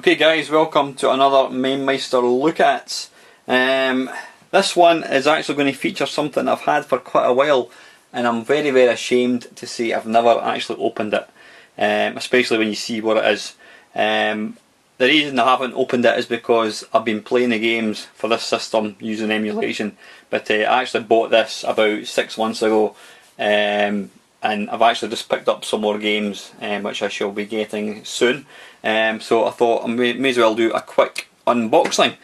Okay guys, welcome to another Mamemeister look at. This one is actually going to feature something I've had for quite a while, and I'm very ashamed to say I've never actually opened it, especially when you see what it is. The reason I haven't opened it is because I've been playing the games for this system using emulation, but I actually bought this about 6 months ago, and I've actually just picked up some more games which I shall be getting soon. So I thought I may as well do a quick unboxing,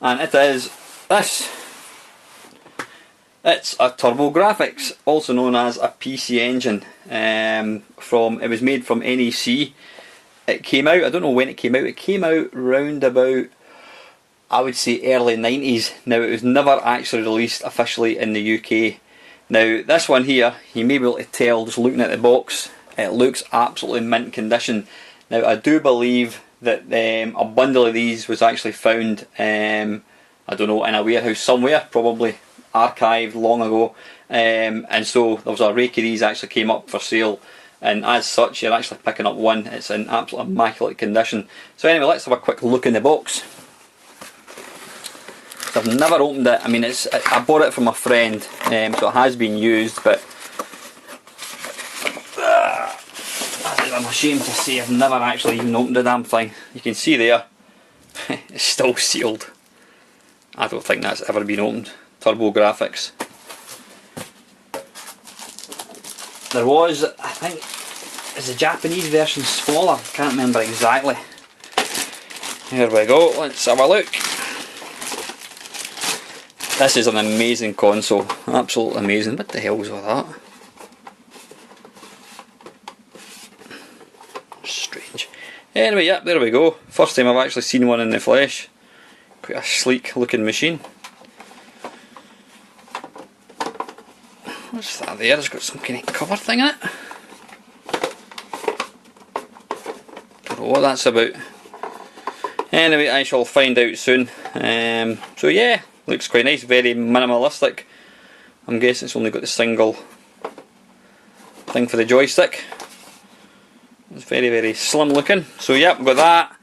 and it is this. It's a Turbografx, also known as a PC engine. It was made from NEC. It came out, I don't know when it came out round about, I would say, early 90s. Now, it was never actually released officially in the UK. Now, this one here, you may be able to tell just looking at the box, it looks absolutely mint condition. Now, I do believe that a bundle of these was actually found, I don't know, in a warehouse somewhere, probably archived long ago, and so there was a rake of these actually came up for sale, and as such you're actually picking up one. It's in absolute immaculate condition. So anyway, let's have a quick look in the box. So I've never opened it. I mean, I bought it from a friend, so it has been used, but I'm ashamed to say I've never actually even opened the damn thing. You can see there, it's still sealed. I don't think that's ever been opened. Turbografx. There was, I think, is the Japanese version smaller? I can't remember exactly. Here we go, let's have a look. This is an amazing console, absolutely amazing. What the hell's with that? Strange. Anyway, yep, there we go. First time I've actually seen one in the flesh. Quite a sleek looking machine. What's that there? It's got some kind of cover thing in it. Don't know what that's about. Anyway, I shall find out soon. So yeah, looks quite nice, very minimalistic. I'm guessing it's only got the single thing for the joystick. It's very slim looking. So yep, we've got that.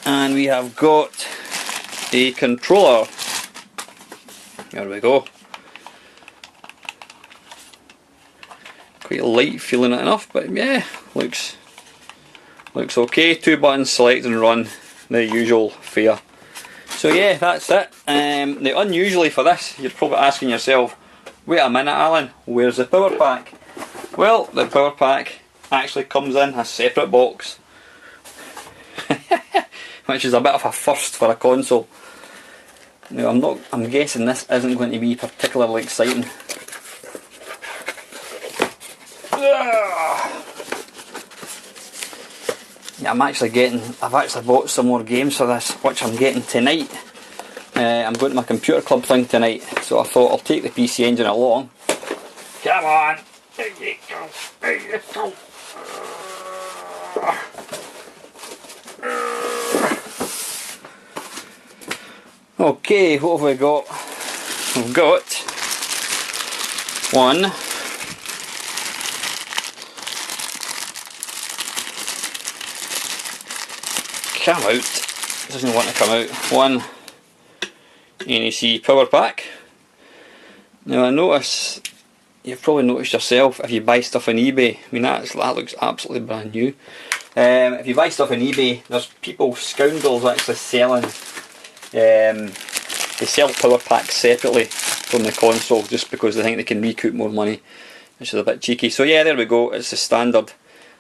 And we have got a controller. There we go. Quite light feeling it enough, but yeah, looks okay. 2 buttons, select and run, the usual fare. So yeah, that's it. Now, unusually for this, you're probably asking yourself, wait a minute Alan, where's the power pack? Well, the power pack actually comes in a separate box, which is a bit of a first for a console. Now, I'm guessing this isn't going to be particularly exciting. Yeah, I've actually bought some more games for this, which I'm getting tonight. I'm going to my computer club thing tonight, so I thought I'll take the PC engine along. Come on! There you go! There you go! Okay, what have we got? We've got one. Come out. It doesn't want to come out. One NEC power pack. Now I notice, you've probably noticed yourself, if you buy stuff on eBay, I mean that looks absolutely brand new. If you buy stuff on eBay, there's people, scoundrels, actually selling, they sell power packs separately from the console just because they think they can recoup more money, which is a bit cheeky. So yeah, there we go. It's the standard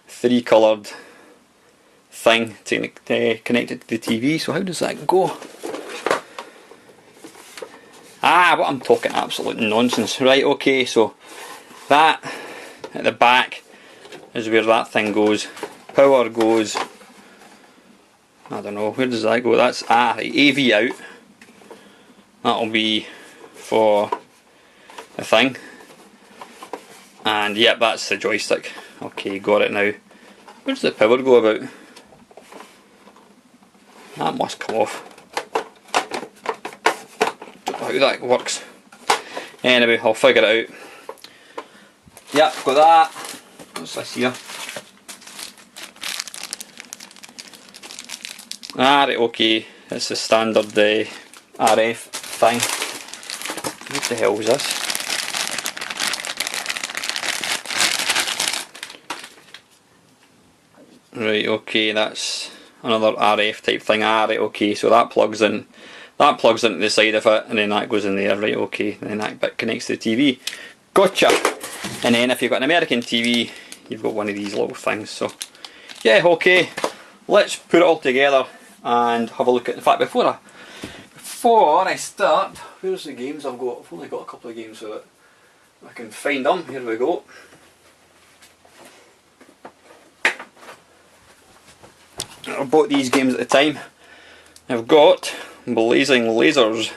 3 coloured thing connected to the TV. So how does that go? What I'm talking absolute nonsense. Right, okay, so that at the back is where that thing goes. Power goes, I don't know, where does that go? That's the AV out. That'll be for the thing. And yep, that's the joystick. Okay, got it now. Where does the power go about? That must come off. Don't know how that works. Anyway, I'll figure it out. Yep, got that. What's this here? Ah, right, okay. It's the standard RF thing. What the hell is this? Right, okay, that's another RF type thing. Ah, right, okay, so that plugs in. That plugs into the side of it, and then that goes in there. Right, okay, and then that bit connects to the TV. Gotcha! And then if you've got an American TV, you've got one of these little things. So, yeah, okay. Let's put it all together and have a look at. In fact, before I start, where's the games I've got? I've only got a couple of games so that I can find them. Here we go. I bought these games at the time. I've got Blazing Lasers.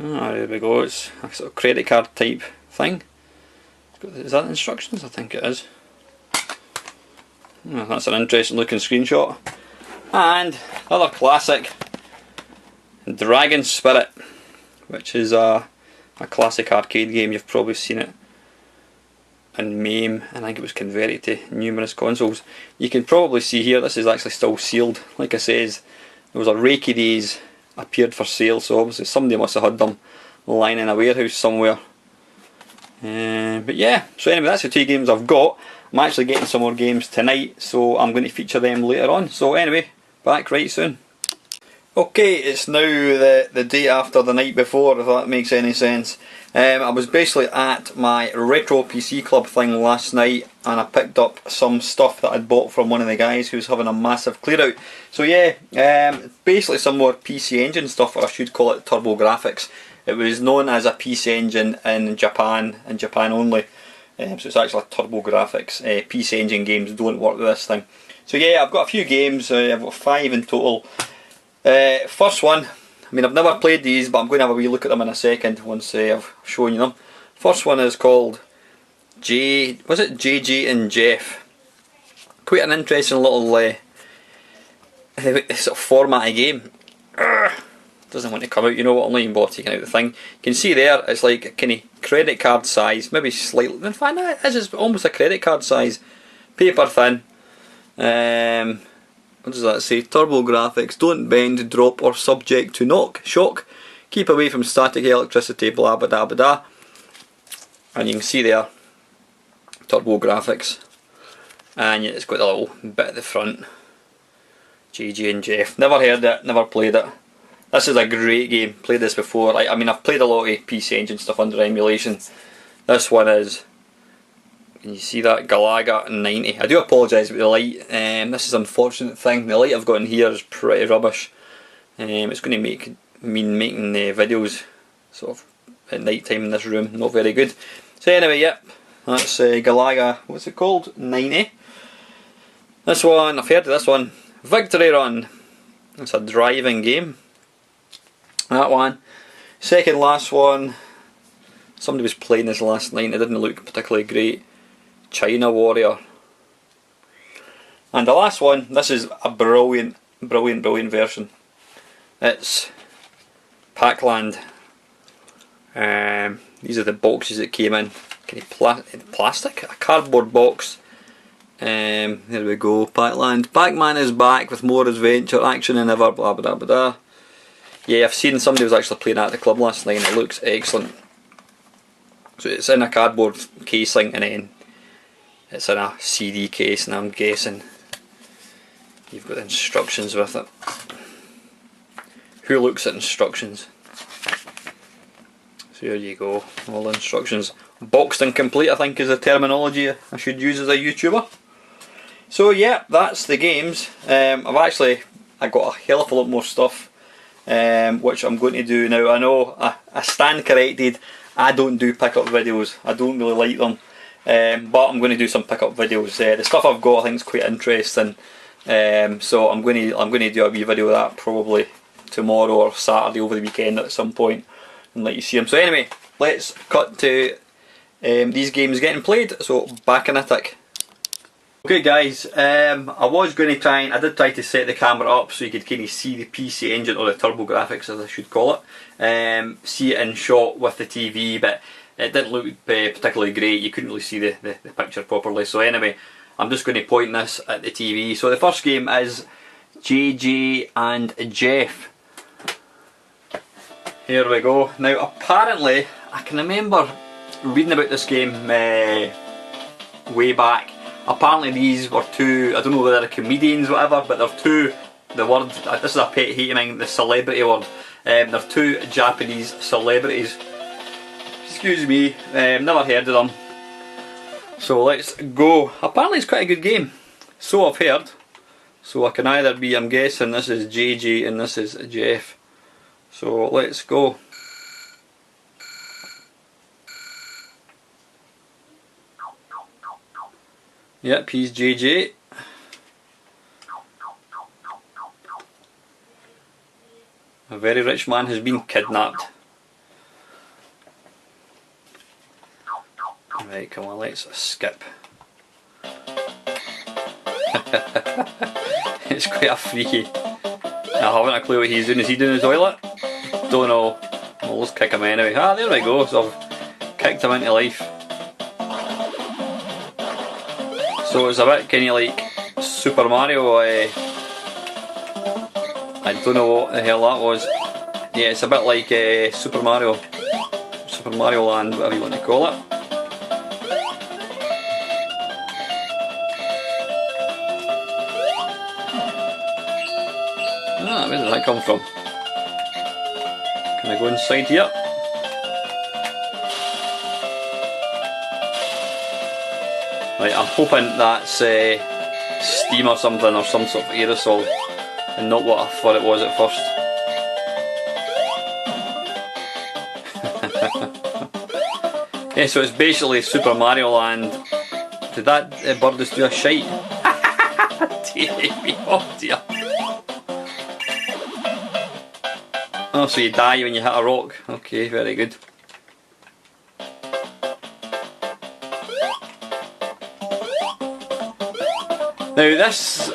Ah, there we go. It's a sort of credit card type thing. Is that instructions? I think it is. Oh, that's an interesting looking screenshot. And another classic, Dragon Spirit, which is a classic arcade game. You've probably seen it in MAME, and I think it was converted to numerous consoles. You can probably see here, this is actually still sealed. Like I says, there was a rake of these appeared for sale, so obviously somebody must have had them lying in a warehouse somewhere. But yeah, so anyway, that's the two games I've got. I'm actually getting some more games tonight, so I'm going to feature them later on. So anyway, back right soon. Okay, it's now the day after the night before, if that makes any sense. I was basically at my Retro PC Club thing last night, and I picked up some stuff that I'd bought from one of the guys who was having a massive clear out. So yeah, basically some more PC Engine stuff, or I should call it Turbografx. It was known as a PC Engine in Japan only. So it's actually a Turbografx. PC Engine games don't work with this thing. So yeah, I've got a few games. I've got 5 in total. First one, I mean, I've never played these, but I'm going to have a wee look at them in a second once I've shown you them. First one is called JG and Jeff. Quite an interesting little sort of format of game. Doesn't want to come out, you know what, I'm not even bothered taking out the thing. You can see there, it's like a kind of credit card size, maybe slightly, in fact, no, it's just almost a credit card size. Paper thin. What does that say? Turbografx, don't bend, drop or subject to shock. Keep away from static electricity, blah blah blah blah. And you can see there, Turbografx. And it's got a little bit at the front. JG and Jeff. Never heard it, never played it. This is a great game, played this before. I mean, I've played a lot of PC Engine stuff under emulation. This one is, can you see that? Galaga 90. I do apologise about the light. This is an unfortunate thing. The light I've got in here is pretty rubbish. It's going to mean making the videos sort of at night time in this room not very good. So anyway, yep, that's Galaga. What's it called? 90. This one, I've heard of this one. Victory Run. It's a driving game. That one. Second last one. Somebody was playing this last night. It didn't look particularly great. China Warrior. And the last one, this is a brilliant version. It's Pac-Land. These are the boxes that came in. Plastic? A cardboard box. There we go, Pac-Land. Pac-Man is back with more adventure, action than ever, blah blah blah blah. Yeah, I've seen somebody was actually playing at the club last night and it looks excellent. So it's in a cardboard casing and then it's in a CD case, and I'm guessing you've got instructions with it. Who looks at instructions? So here you go, all the instructions. Boxed and complete, I think, is the terminology I should use as a YouTuber. So yeah, that's the games. I got a hell of a lot more stuff, which I'm going to do now. I know I stand corrected. I don't do pickup videos. I don't really like them. But I'm going to do some pickup videos. The stuff I've got I think is quite interesting. So I'm going to do a wee video of that probably tomorrow or Saturday over the weekend at some point and let you see them. So anyway, let's cut to these games getting played. So back in a tick. Okay guys, I did try to set the camera up so you could kind of see the PC Engine, or the Turbografx as I should call it. See it in shot with the TV, but it didn't look particularly great. You couldn't really see the picture properly. So anyway, I'm just going to point this at the TV. So the first game is JJ and Jeff. Here we go. Now apparently, I can remember reading about this game way back. Apparently these were two, I don't know whether they're comedians or whatever, but they're two, the word, this is a pet hate of mine, the celebrity word. They're two Japanese celebrities. Excuse me, never heard of them. So let's go. Apparently it's quite a good game. So I've heard. So I can either be, I'm guessing this is JJ and this is Jeff. So let's go. Yep, he's JJ. A very rich man has been kidnapped. Right, come on, let's skip. It's quite a freaky. I haven't a clue what he's doing. Is he doing his toilet? Don't know. Well, let's kick him anyway. Ah, there we go. So I've kicked him into life. So it's a bit kind of like Super Mario. I don't know what the hell that was. Yeah, it's a bit like Super Mario Land, whatever you want to call it. Ah, where did that come from? Can I go inside here? Right, I'm hoping that's steam or something, or some sort of aerosol, and not what I thought it was at first. Yeah, so it's basically Super Mario Land. Did that bird just do a shite? Oh dear. Oh, so you die when you hit a rock. Okay, very good. Now this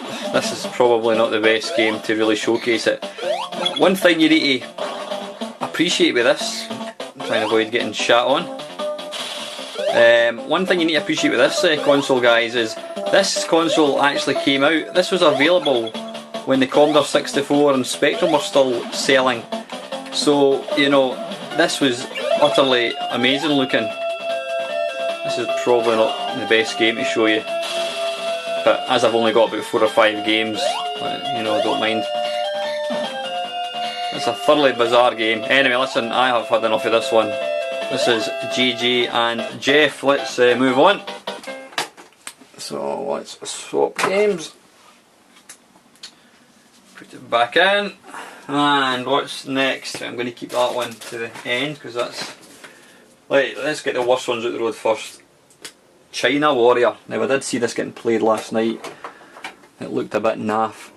is probably not the best game to really showcase it. One thing you need to appreciate with this, I'm trying to avoid getting shat on. One thing you need to appreciate with this console, guys, is this console actually came out. This was available when the Commodore 64 and Spectrum were still selling. So, you know, this was utterly amazing looking. This is probably not the best game to show you, but as I've only got about 4 or 5 games, you know, I don't mind. It's a thoroughly bizarre game. Anyway, listen, I have had enough of this one. This is JJ and Jeff. Let's move on. So let's swap games. Put it back in. And what's next? I'm going to keep that one to the end because that's... Right, let's get the worst ones out the road first. China Warrior. Now I did see this getting played last night. It looked a bit naff.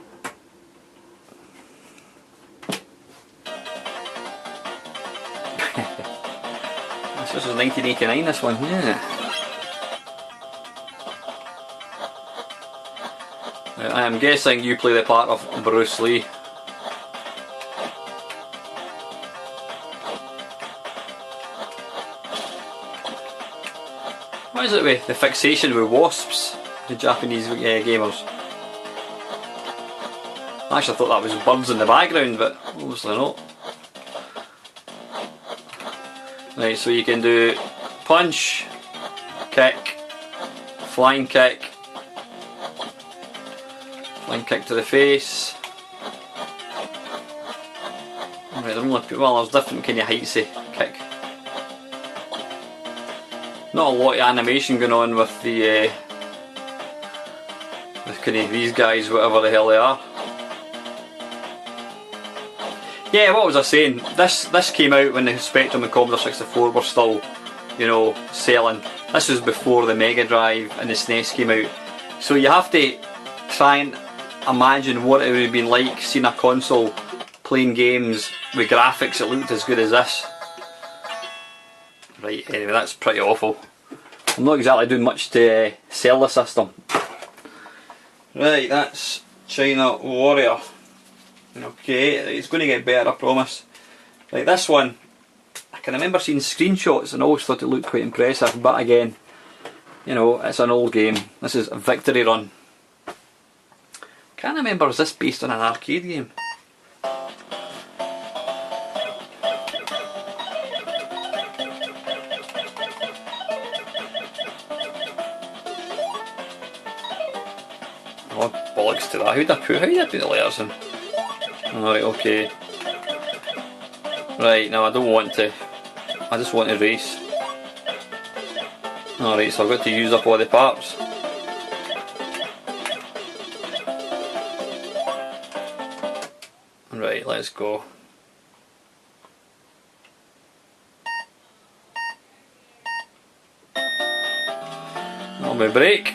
This was 1989, this one, yeah. I am guessing you play the part of Bruce Lee. What is it with the fixation with wasps, the Japanese gamers? I actually thought that was birds in the background, but obviously not. Right, so you can do punch, kick, flying kick to the face. Right, well, there's different kind of heights of kick. Not a lot of animation going on with the with kind of these guys, whatever the hell they are. Yeah, what was I saying? This came out when the Spectrum and Commodore 64 were still, you know, selling. This was before the Mega Drive and the SNES came out. So you have to try and imagine what it would have been like seeing a console playing games with graphics that looked as good as this. Right, anyway, that's pretty awful. I'm not exactly doing much to sell the system. Right, that's China Warrior. Okay, it's going to get better, I promise. Like this one, I can remember seeing screenshots and always thought it looked quite impressive, but again, You know, it's an old game. This is Victory Run. Can't remember, is this based on an arcade game? Oh, bollocks to that. How did I put the letters in? Alright, okay. Right, now I don't want to. I just want to race. Alright, so I've got to use up all the parts. Right, let's go. On my brake.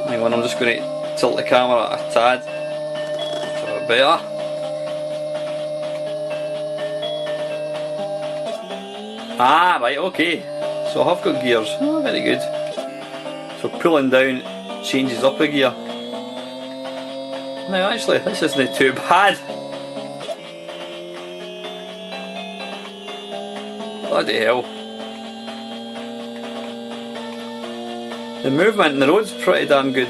Hang on, I'm just going to tilt the camera a tad. That's a bit better. Ah, right, okay. So I have got gears. Oh, very good. So pulling down changes up a gear. Now actually, this isn't too bad. Bloody hell. The movement in the road's pretty damn good.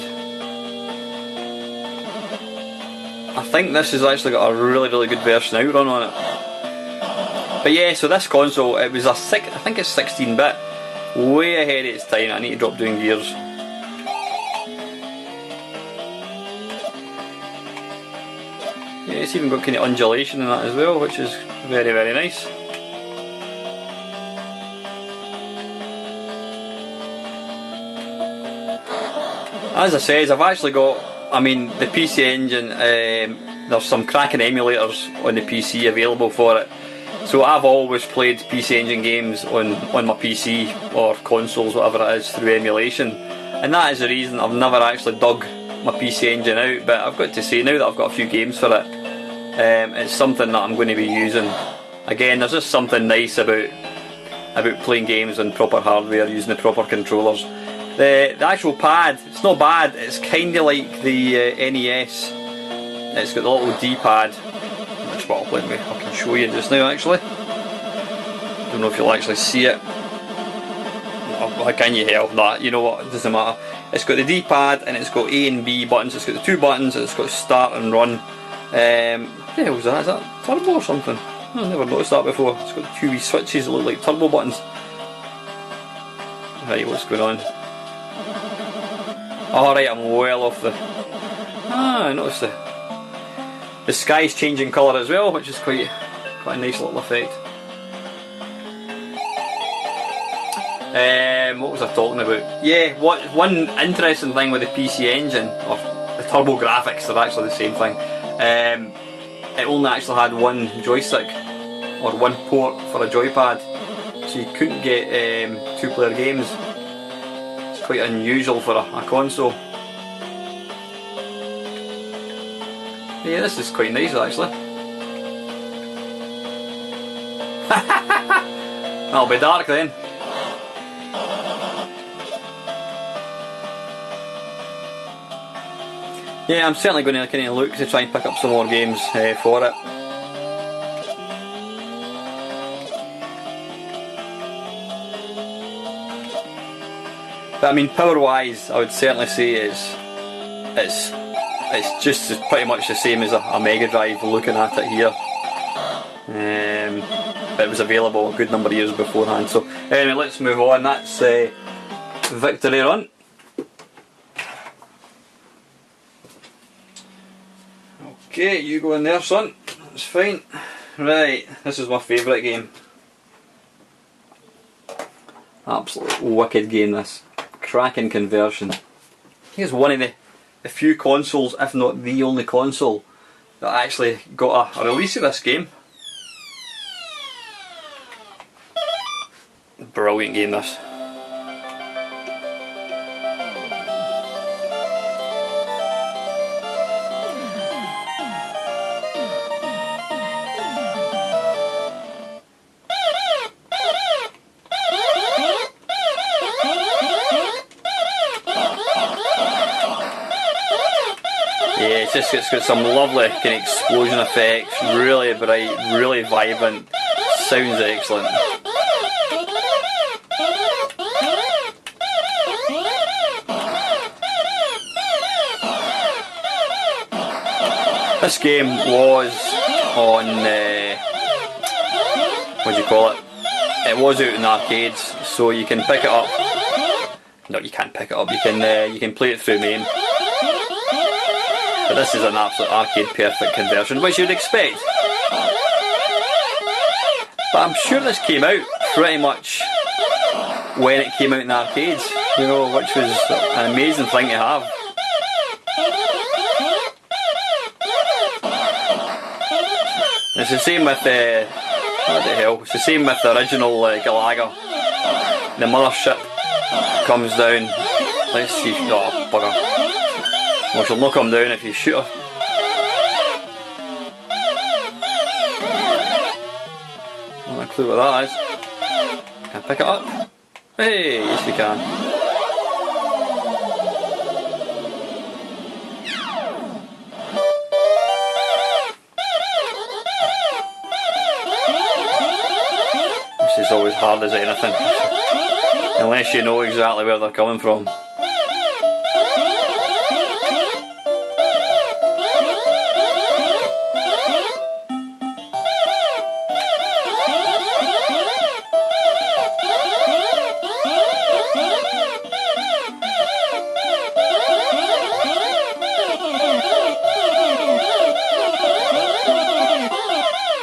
I think this has actually got a really good version outrun on it. But yeah, so this console, it was I think it's 16-bit. Way ahead of its time. I need to drop doing gears. Yeah, it's even got kind of undulation in that as well, which is very nice. As I said, I've actually got, I mean, the PC Engine, there's some cracking emulators on the PC available for it. So I've always played PC Engine games on my PC or consoles, whatever it is, through emulation. And that is the reason I've never actually dug my PC Engine out, but I've got to say, now that I've got a few games for it, it's something that I'm going to be using. Again, there's just something nice about playing games on proper hardware, using the proper controllers. The actual pad, it's not bad, it's kind of like the NES. It's got the little D-pad, which let me, I can show you just now actually. Don't know if you'll actually see it. Oh, can you help that? You know what, it doesn't matter. It's got the D-pad and it's got A and B buttons, it's got the two buttons, it's got start and run. What the hell was that? Is that turbo or something? I've never noticed that before. It's got two wee switches that look like turbo buttons. Right, what's going on? Alright, I'm well off the... I noticed the sky's changing colour as well, which is quite a nice little effect. What was I talking about? Yeah, one interesting thing with the PC Engine, or the Turbografx, they're actually the same thing. It only actually had one joystick, or one port for a joypad, so you couldn't get two-player games. It's quite unusual for a console. Yeah, this is quite nice actually. That'll be dark then. Yeah, I'm certainly going to kind of look to try and pick up some more games for it. But I mean, power-wise, I would certainly say it's just pretty much the same as a Mega Drive. Looking at it here, but it was available a good number of years beforehand. So anyway, let's move on. That's Victory Run. Okay, you go in there, son. That's fine. Right, this is my favourite game. Absolutely wicked game, this. Cracking conversion. I think it's one of the few consoles, if not the only console, that actually got a release of this game. Brilliant game, this. Yeah, it's got some lovely kind of explosion effects, really bright, really vibrant, sounds excellent. This game was on, what do you call it? It was out in arcades, so you can pick it up. No, you can't pick it up. You can play it through MAME. But this is an absolute arcade perfect conversion, which you'd expect. But I'm sure this came out pretty much when it came out in the arcades, you know, which was an amazing thing to have. It's the same with what the hell? It's the same with the original Galaga. The mothership comes down. Let's see. Oh bugger! Well, she'll not come down if you shoot her. Not a clue what that is. Can I pick it up? Hey, yes you can. This is always hard as anything, unless you know exactly where they're coming from.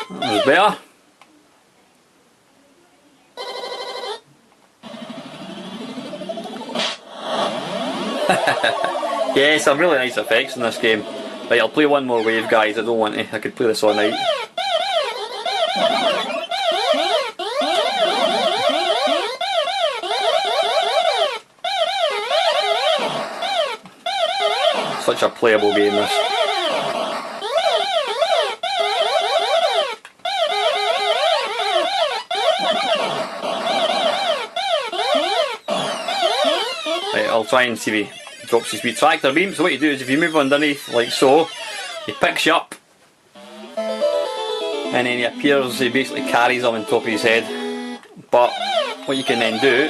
That was better. Yeah, some really nice effects in this game. Right, I'll play one more wave, guys. I don't want to. I could play this all night. Such a playable game, this. Right, I'll try and see if he drops his speed. Tractor beam, so what you do is if you move underneath like so, he picks you up and then he appears, he basically carries him on top of his head. But what you can then do,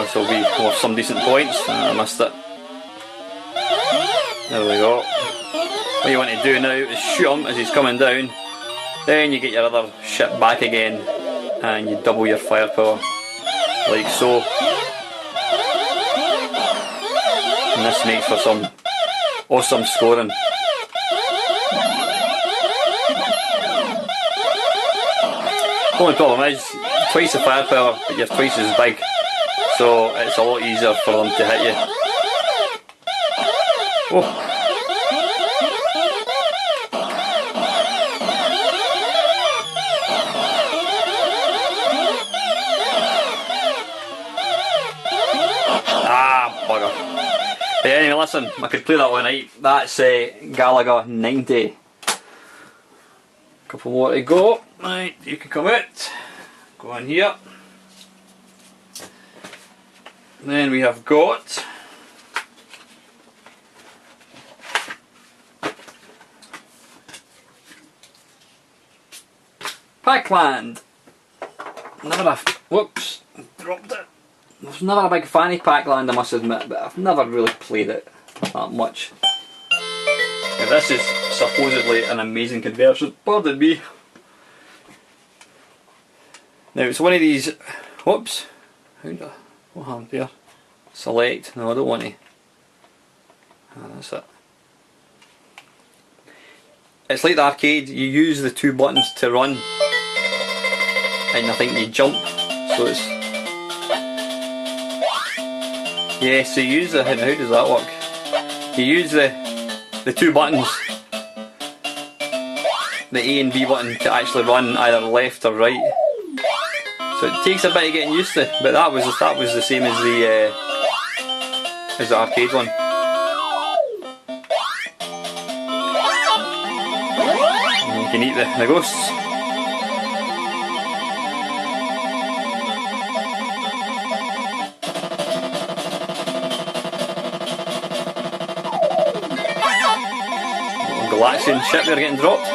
this will be worth some decent points. I missed it. There we go. What you want to do now is shoot him as he's coming down, then you get your other ship back again and you double your firepower like so. And this makes for some awesome scoring. The only problem is twice the firepower, but you're twice as big, so it's a lot easier for them to hit you. Oh. Ah, bugger. But anyway, listen, I could play that all night. That's Galaga 90. Couple more to go. Right, you can come out. Go in here. Then we have got Pac-Land. Never a whoops, dropped it. I was never a big fan of Pac-Land, I must admit, but I've never really played it that much. Now this is supposedly an amazing conversion, pardon me. Now it's one of these, whoops, what happened there? Select, no I don't want to. Ah, that's it. It's like the arcade, you use the two buttons to run, and I think you jump, so it's... Yeah, so you use the, how does that work? You use the two buttons, the A and B button, to actually run either left or right. So it takes a bit of getting used to, but that was the same as the arcade one. And you can eat the ghosts. Galaxian ship there getting dropped.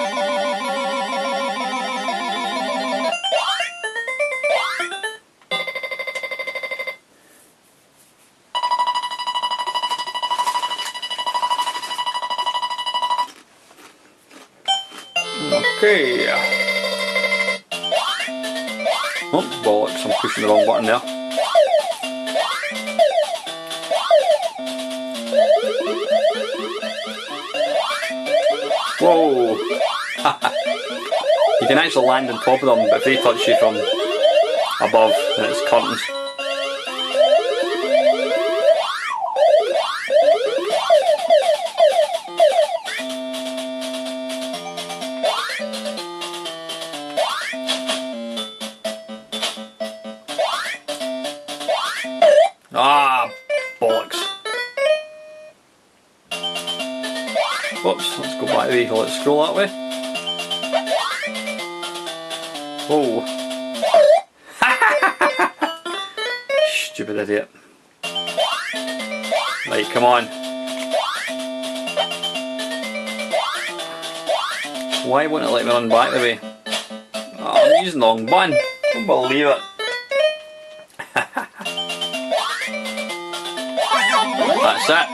Okay. Oh, bollocks, I'm pushing the wrong button there. Whoa! You can actually land on top of them, but if they touch you from above, then it's curtains. Ah, bollocks. Whoops, let's go back the way, let's scroll that way. Whoa. Stupid idiot. Right, come on. Why won't it let me run back the way? Oh, I'm using the wrong button. Don't believe it. That's it.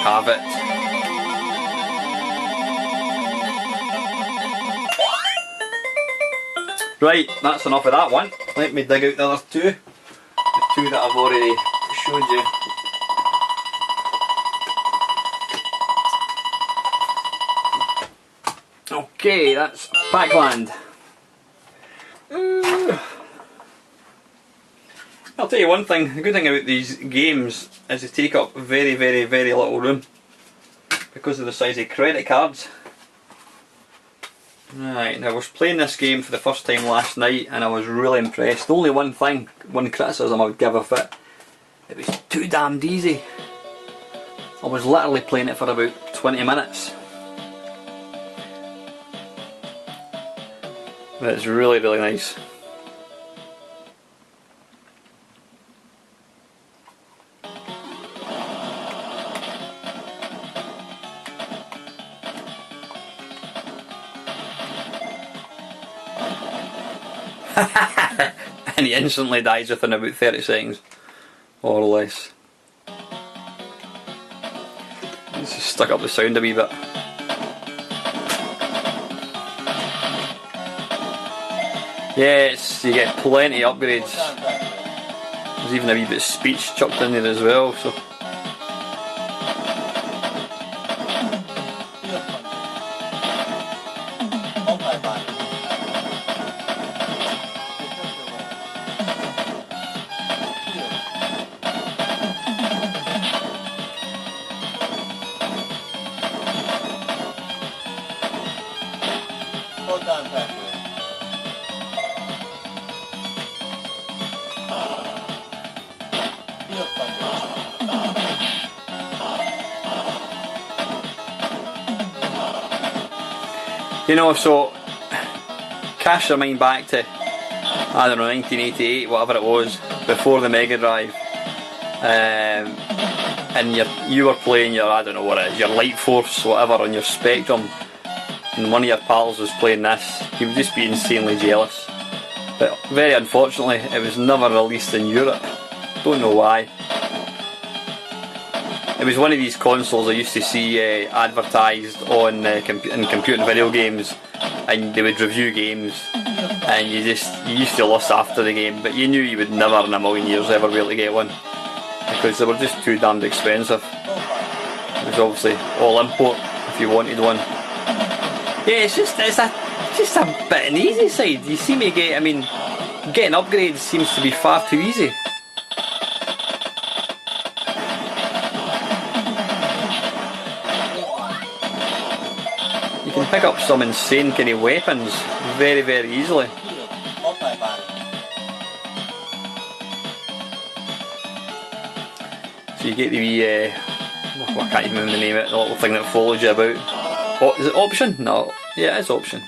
Have it. Right, that's enough of that one. Let me dig out the other two. The two that I've already showed you. Okay, that's Pac-Land. I'll tell you one thing, the good thing about these games is they take up very, very, very little room because of the size of credit cards. Right, now I was playing this game for the first time last night and I was really impressed. The only one thing, one criticism I would give of it, it was too damned easy. I was literally playing it for about 20 minutes. But it's really, really nice. And he instantly dies within about 30 seconds, or less. Let's just stuck up the sound a wee bit. Yes, you get plenty of upgrades. There's even a wee bit of speech chucked in there as well. So. You know, so cast your mind back to, I don't know, 1988, whatever it was, before the Mega Drive, and you were playing your, I don't know what it is, your Light Force, whatever, on your Spectrum, and one of your pals was playing this, you would just be insanely jealous. But very unfortunately, it was never released in Europe. Don't know why. It was one of these consoles I used to see advertised on in computer and video games, and they would review games, and you used to lust after the game, but you knew you would never in a million years ever be able to get one because they were just too damned expensive. It was obviously all import if you wanted one. Yeah, it's just a bit on the easy side. You see me get, I mean, getting upgrades seems to be far too easy. You can pick up some insane kind of weapons very, very easily. So you get the wee, I can't even remember the name of it, the little thing that follows you about. Oh, is it option? No, yeah, it's option.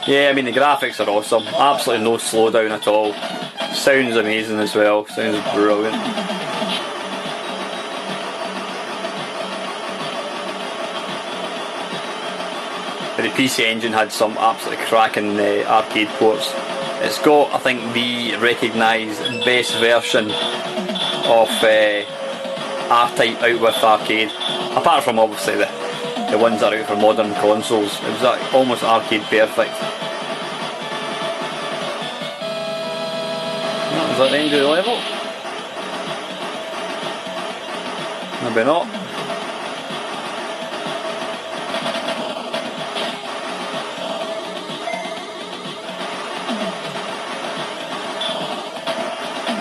Yeah, I mean the graphics are awesome, absolutely no slowdown at all. Sounds amazing as well, sounds brilliant. But the PC Engine had some absolutely cracking arcade ports. It's got, I think, the recognised best version of R-Type out with arcade, apart from obviously the ones that are out for modern consoles. It was almost arcade perfect. Is that the end of the level? Maybe not.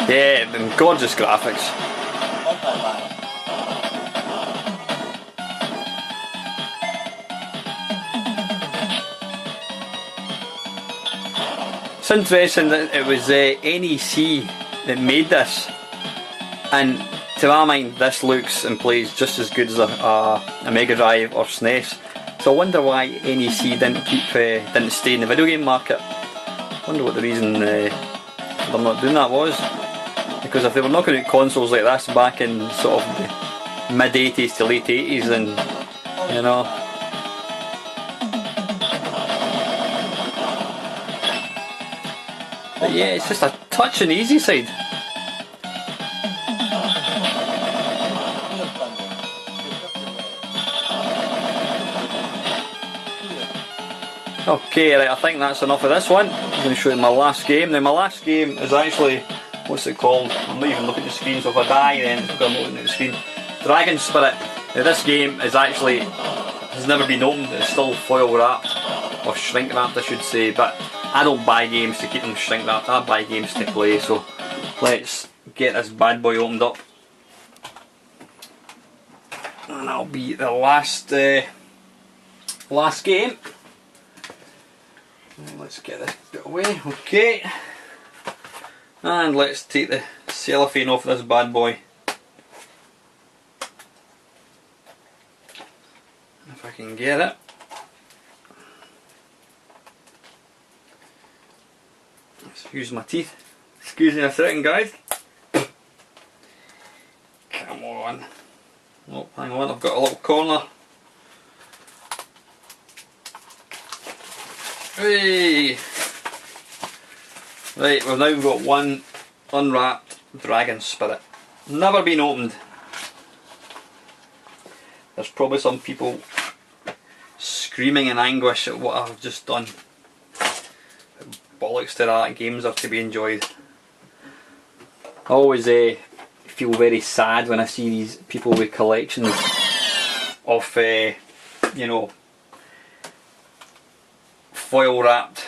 Yeah, gorgeous graphics. It's interesting that it was NEC that made this, and to my mind this looks and plays just as good as a Mega Drive or SNES. So I wonder why NEC didn't stay in the video game market. I wonder what the reason for them not doing that was. Because if they were knocking out consoles like this back in sort of the mid 80s to late 80s, then, you know. But yeah, it's just a touch on the easy side. Okay, right, I think that's enough of this one. I'm going to show you my last game. Now my last game is actually, what's it called? I'm not even looking at the screen, so if I die then I'm looking at the screen. Dragon Spirit. Now this game is actually, has never been opened, it's still foil wrapped, or shrink wrapped I should say, but I don't buy games to keep them shrink wrapped, I buy games to play, so let's get this bad boy opened up. And that'll be the last game. Let's get this bit away, okay. And let's take the cellophane off this bad boy. If I can get it. Let's use my teeth. Excuse me a second, guys. Come on. Oh, hang on, I've got a little corner. Hey. Right, we've now got one unwrapped Dragon Spirit. Never been opened. There's probably some people screaming in anguish at what I've just done. Bollocks to that, games are to be enjoyed. I always feel very sad when I see these people with collections of, you know, foil wrapped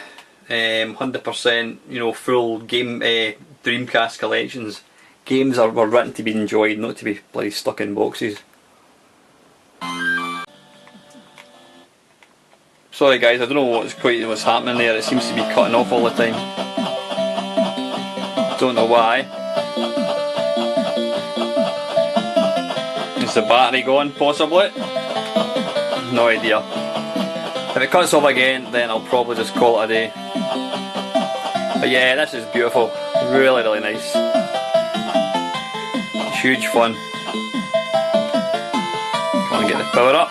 100% you know, full game Dreamcast collections. Games were written to be enjoyed, not to be bloody stuck in boxes. Sorry guys, I don't know what's happening there, it seems to be cutting off all the time. Don't know why. Is the battery gone possibly? No idea. If it cuts off again, then I'll probably just call it a day. But yeah, this is beautiful. Really, really nice. Huge fun. Come on, get the power up.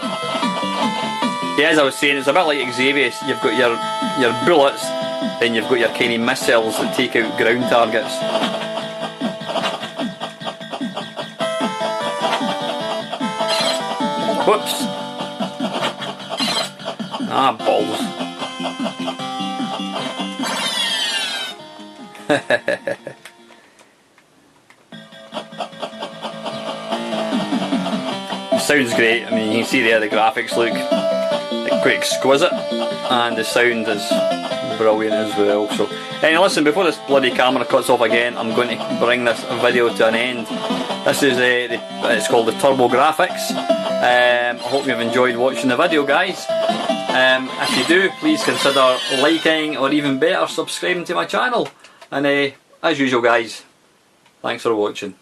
Yeah, as I was saying, it's a bit like Xavier. You've got your bullets, then you've got your kind of missiles that take out ground targets. Whoops. Ah, balls. It sounds great. I mean, you can see there the graphics look quite exquisite, and the sound is brilliant as well. So, anyway, listen, before this bloody camera cuts off again, I'm going to bring this video to an end. This is it's called the Turbografx. I hope you've enjoyed watching the video, guys. If you do, please consider liking, or even better, subscribing to my channel. And as usual guys, thanks for watching.